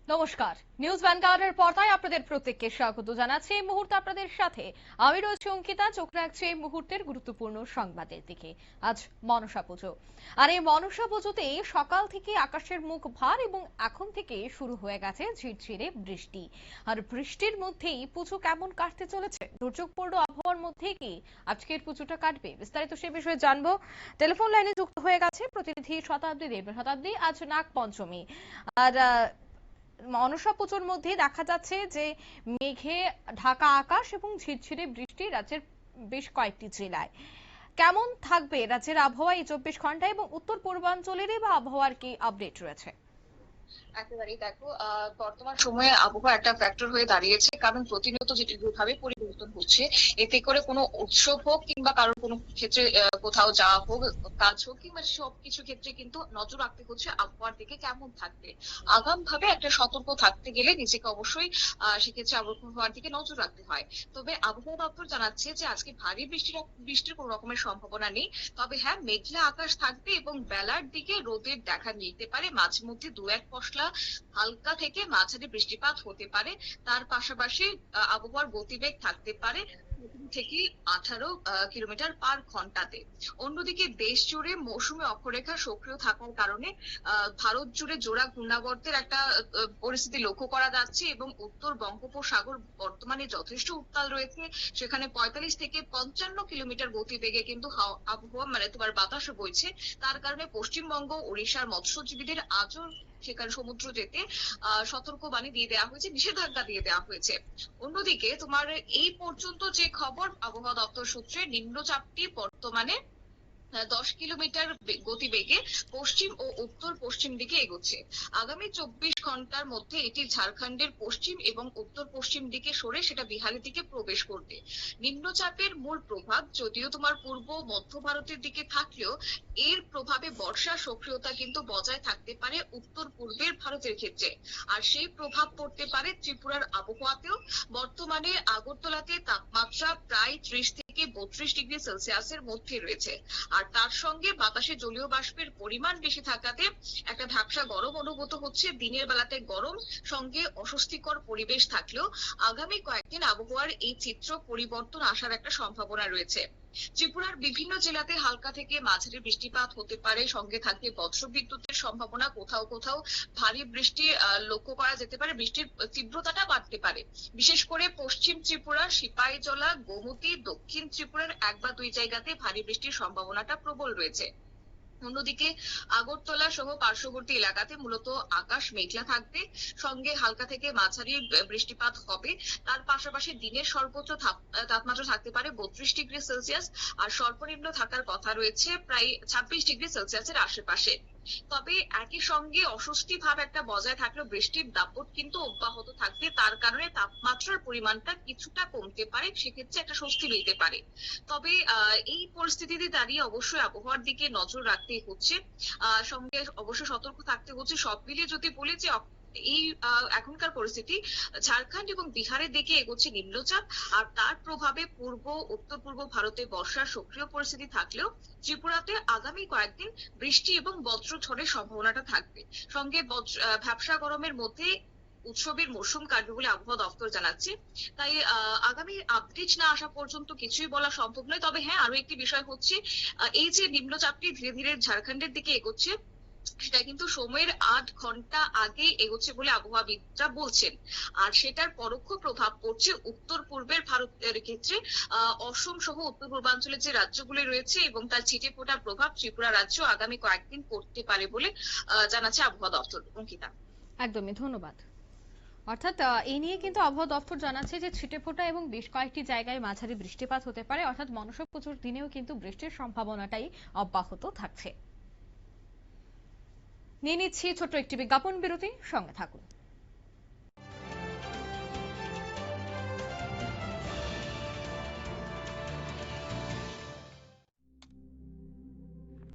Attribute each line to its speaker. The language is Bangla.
Speaker 1: নমস্কার, নিউজ ভ্যানগার্ডের পর্দায় আপনাদের প্রত্যেককে স্বাগত জানাচ্ছি। এই মুহূর্তে আপনাদের সাথে আমি রয়েছি অঙ্কিতা। চোখ রাখছি এই মুহূর্তের গুরুত্বপূর্ণ সংবাদের দিকে। আজ মনসা পুজো, আর এই মনসা পুজোতে সকাল থেকে আকাশের মুখ ভার এবং এখন থেকে শুরু হয়ে গেছে ঝিরঝিরে বৃষ্টি। আর বৃষ্টির মধ্যেই পুজো কেমন কাটতে চলেছে, দুর্যোগপূর্ণ আবহাওয়ার মধ্যে কি আজকের পুজোটা কাটবে, বিস্তারিত সে বিষয়ে জানবো। টেলিফোন লাইনে যুক্ত হয়ে গেছে প্রতিনিধি শতাব্দী দেব। শতাব্দী, আজ নাগ পঞ্চমী, আর মনসা পুজোর মধ্যে দেখা যাচ্ছে যে মেঘে ঢাকা আকাশ এবং ঝিরঝিরে বৃষ্টি রাজ্যের বেশ কয়েকটি জেলায়। কেমন থাকবে রাজ্যের আবহাওয়া এই 24 ঘন্টায় এবং উত্তর পূর্বাঞ্চলেরই বা আবহাওয়ার কি আপডেট রয়েছে?
Speaker 2: একেবারেই দেখো, বর্তমান সময়ে আবহাওয়া একটা ফ্যাক্টর হয়ে দাঁড়িয়েছে, কারণ প্রতিনিয়ত যেভাবে পরিবর্তন হচ্ছে, এতে করে কোনো উৎসব হোক কিংবা কারোর কোনো ক্ষেত্রে কোথাও যাওয়া হোক, কাজ হোক কিংবা সবকিছু ক্ষেত্রে কিন্তু নজর রাখতে হচ্ছে আবহাওয়ার দিকে কেমন থাকবে। আগাম ভাবে একটা সতর্ক থাকতে গেলে নিজেকে অবশ্যই সেক্ষেত্রে আবহাওয়ার দিকে নজর রাখতে হয়। তবে আবহাওয়া দপ্তর জানাচ্ছে যে আজকে ভারী বৃষ্টির কোনো রকমের সম্ভাবনা নেই। তবে হ্যাঁ, মেঘলা আকাশ থাকবে এবং বেলার দিকে রোদের দেখা মিলতে পারে, মাঝে মধ্যে দু এক পশলা হালকা থেকে মাঝারি বৃষ্টিপাত হতে পারে। তার পাশাপাশি আবহাওয়ার গতিবেগ থাকতে পারে থেকে 18 কিলোমিটার পার ঘন্টাতে। অন্যদিকে দেশ জুড়ে মৌসুমী অক্ষরেখা সক্রিয় থাকার কারণে ভারত জুড়ে জোড়া ঘূর্ণাবর্তের একটা পরিস্থিতি লক্ষ্য করা যাচ্ছে এবং উত্তর বঙ্গোপসাগর বর্তমানে যথেষ্ট উত্তাল রয়েছে। সেখানে 45 থেকে 55 কিলোমিটার গতিবেগে কিন্তু আবহাওয়া তোমার বাতাসও বইছে। তার কারণে পশ্চিমবঙ্গ ওড়িশার মৎস্যজীবীদের আজও সেখানে সমুদ্র যেতে সতর্কবাণী দিয়ে দেওয়া হয়েছে, নিষেধাজ্ঞা দিয়ে দেওয়া হয়েছে। অন্যদিকে তোমার এই পর্যন্ত যে খবর আবহাওয়া দপ্তর সূত্রে, নিম্নচাপটি বর্তমানে 10 কিলোমিটার গতিবেগে পশ্চিম ও উত্তর পশ্চিম দিকে এগোচ্ছে। আগামী 24 ঘন্টার মধ্যে এটি ঝাড়খণ্ডের পশ্চিম এবং উত্তর পশ্চিম দিকে সরে সেটা বিহারের দিকে প্রবেশ করবে। নিম্নচাপের মূল প্রভাব যদিও তোমার পূর্ব মধ্য ভারতের দিকে থাকলেও এর প্রভাবে বর্ষা সক্রিয়তা কিন্তু বজায় থাকতে পারে উত্তর পূর্বের ভারতের ক্ষেত্রে। আর সেই প্রভাব পড়তে পারে ত্রিপুরার আবহাওয়াতেও। বর্তমানে আগরতলাতে তাপমাত্রা প্রায় 30 থেকে 32 ডিগ্রি সেলসিয়াসের মধ্যে রয়েছে। আর তার সঙ্গে বাতাসে জলীয় বাষ্পের পরিমাণ বেশি থাকাতে একটা ভ্যাপসা গরম অনুভূত হচ্ছে। দিনের বেলাতে গরম সঙ্গে অস্বস্তিকর পরিবেশ থাকলেও আগামী কয়েকদিন আবহাওয়ার এই চিত্র পরিবর্তন আসার একটা সম্ভাবনা রয়েছে। ত্রিপুরার বিভিন্ন জেলাতে হালকা থেকে মাঝারি বৃষ্টিপাত হতে পারে, সঙ্গে থাকবে বজ্রবিদ্যুতের সম্ভাবনা। কোথাও কোথাও ভারী বৃষ্টি লক্ষ্য করা যেতে পারে, বৃষ্টির তীব্রতাটা বাড়তে পারে। বিশেষ করে পশ্চিম ত্রিপুরা, সিপাহীজলা, গোমতী, দক্ষিণ ত্রিপুরার এক বা দুই জায়গাতে ভারী বৃষ্টির সম্ভাবনাটা প্রবল রয়েছে। অন্যদিকে আগরতলা সহ পার্শ্ববর্তী এলাকাতে মূলত আকাশ মেঘলা থাকবে, সঙ্গে হালকা থেকে মাঝারি বৃষ্টিপাত হবে। তার পাশাপাশি দিনের সর্বোচ্চ তাপমাত্রা থাকতে পারে 32 ডিগ্রি সেলসিয়াস, আর সর্বনিম্ন থাকার কথা রয়েছে প্রায় 26 ডিগ্রি সেলসিয়াসের আশেপাশে। তবে একই সঙ্গে অস্বস্তি ভাব একটা বজায় থাকলেও বৃষ্টির দাপট কিন্তু অব্যাহত থাকবে। তার কারণে তাপমাত্রার পরিমাণটা কিছুটা কমতে পারে, সেক্ষেত্রে একটা স্বস্তি মিলতে পারে। তবে এই পরিস্থিতিতে দাঁড়িয়ে অবশ্যই আবহাওয়ার দিকে নজর রাখতেই হচ্ছে, সঙ্গে অবশ্যই সতর্ক থাকতে হচ্ছে। সব মিলিয়ে যদি বলি যে এই এখনকার পরিস্থিতি, ঝাড়খণ্ড এবং বিহারের দিকে এগোচ্ছে নিম্নচাপ, আর তার প্রভাবে পূর্ব উত্তর পূর্ব ভারতে বর্ষার সক্রিয় পরিস্থিতি থাকলেও ত্রিপুরাতে আগামী কয়েকদিন বৃষ্টি এবং বজ্রঝড়ের সম্ভাবনাটা থাকবে। সঙ্গে ভ্যাপসা গরমের মধ্যে উৎসবের মরশুম কাটবে বলে আবহাওয়া দপ্তর জানাচ্ছে। তাই আগামী আপডেট না আসা পর্যন্ত কিছুই বলা সম্ভব নয়। তবে হ্যাঁ, আরো একটি বিষয় হচ্ছে, এই যে নিম্নচাপটি ধীরে ধীরে ঝাড়খণ্ডের দিকে এগোচ্ছে, সেটা কিন্তু সময়ের 8 ঘন্টা আগে এগোচ্ছে বলে আবহাওয়াবিদরা বলছেন। আর সেটার পরোক্ষ প্রভাব পড়ছে উত্তর পূর্বের ভারতের ক্ষেত্রে। অসম সহ উত্তর পূর্বাঞ্চলের যে রাজ্যগুলি রয়েছে এবং তার ছিটে ফোটা প্রভাব ত্রিপুরা রাজ্য আগামী কয়েকদিন পড়তে পারে বলে জানাচ্ছে আবহাওয়া দপ্তর। অঙ্কিতা,
Speaker 1: একদমই ধন্যবাদ। অর্থাৎ এই নিয়ে কিন্তু আবহাওয়া দপ্তর জানাচ্ছে যে ছিটেফোঁটা এবং বেশ কয়েকটি জায়গায় মাঝারি বৃষ্টিপাত হতে পারে, অর্থাৎ মনসা পুজোর দিনেও কিন্তু বৃষ্টির সম্ভাবনাটাই অব্যাহত থাকছে। নিয়ে নিচ্ছি ছোট্ট একটি বিজ্ঞাপন বিরতি, সঙ্গে থাকুন।